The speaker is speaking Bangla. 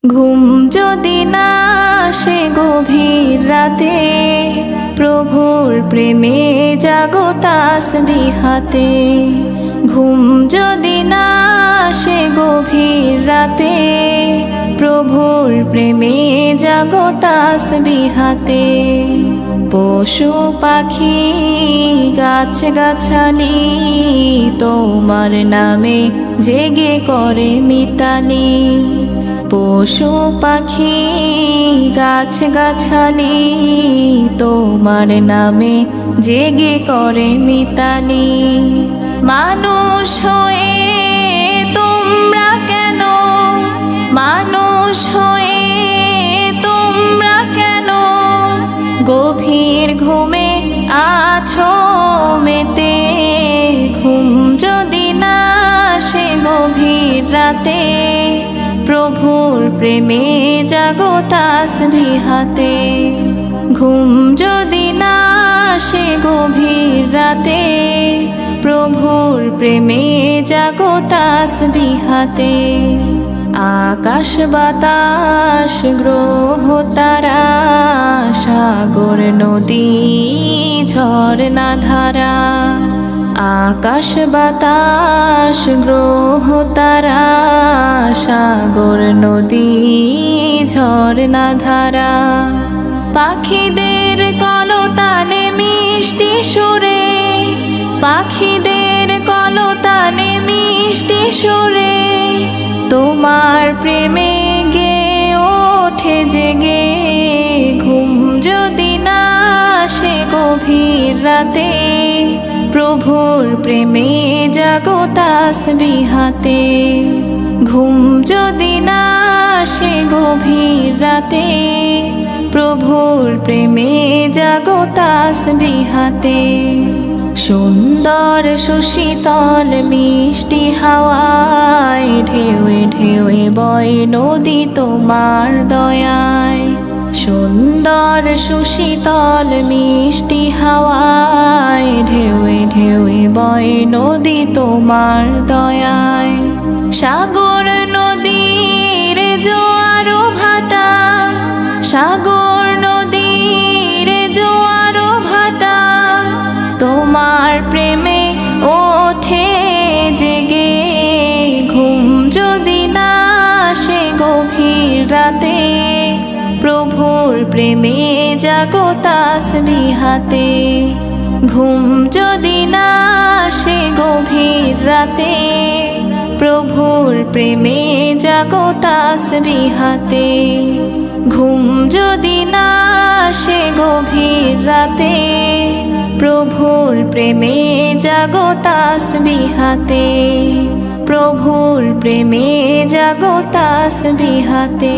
ঘুম যদি না আসে গভীর রাতে, প্রভুর প্রেমে জাগো তাসবিহ হাতে। ঘুম যদি না আসে গভীর রাতে, প্রভুর প্রেমে জাগো তাসবিহ হাতে। পশু পাখি গাছ গাছালি তোমার নামে জেগে করে মিতালি। পশু পাখি গাছ গাছালি তোমার নামে জেগে করে মিতালি। মানুষ হয়ে তোমরা কেন, মানুষ হয়ে তোমরা কেন গভীর ঘুমে আছো মেতে। ঘুম যদি না আসে গভীর রাতে, প্রভুর প্রেমে জাগো তাসবিহ হাতে। ঘুম যদি না আসে গভীর রাতে, প্রভুর প্রেমে জাগো তাসবিহ হাতে। আকাশ বাতাস গ্রহ তারা, সাগর নদী ঝরনা ধারা। আকাশ বাতাস গ্রহ তারা, সাগর নদী ঝরনা ধারা। পাখিদের কলতানে মিষ্টি সুরে, পাখিদের কলতানে মিষ্টি সুরে তোমার প্রেমে গে ওঠে জেগে। ঘুম যদি না আসে গভীর রাতে, প্রভুর প্রেমে জাগো তাসবিহ হাতে। ঘুম যদি না আসে গভীর রাতে, প্রভুর প্রেমে জাগো তাসবিহ হাতে। সুন্দর সুশীতল মিষ্টি হাওয়ায় ঢেউয়ে ঢেউয়ে বয় নদী তোমার দয়ায়। সুন্দর সুশীতল মিষ্টি হাওয়ায় ঢেউয়ে ঢেউয়ে বয় নদী তোমার দয়ায়। সাগর নদীর জোয়ার ভাটা, সাগর নদীর জোয়ার ভাটা তোমার প্রেমে ওঠে জেগে। ঘুম যদি না আসে গভীর রাতে, প্রভুর প্রেমে জাগো তাসবিহ হাতে। ঘুম যদি না আসে গভীর রাতে, প্রভুর প্রেমে জাগো তাসবিহ হাতে। ঘুম যদি না আসে গভীর রাতে, প্রভুর প্রেমে জাগো তাসবিহ হাতে। প্রভুর প্রেমে জাগো তাসবিহ হাতে।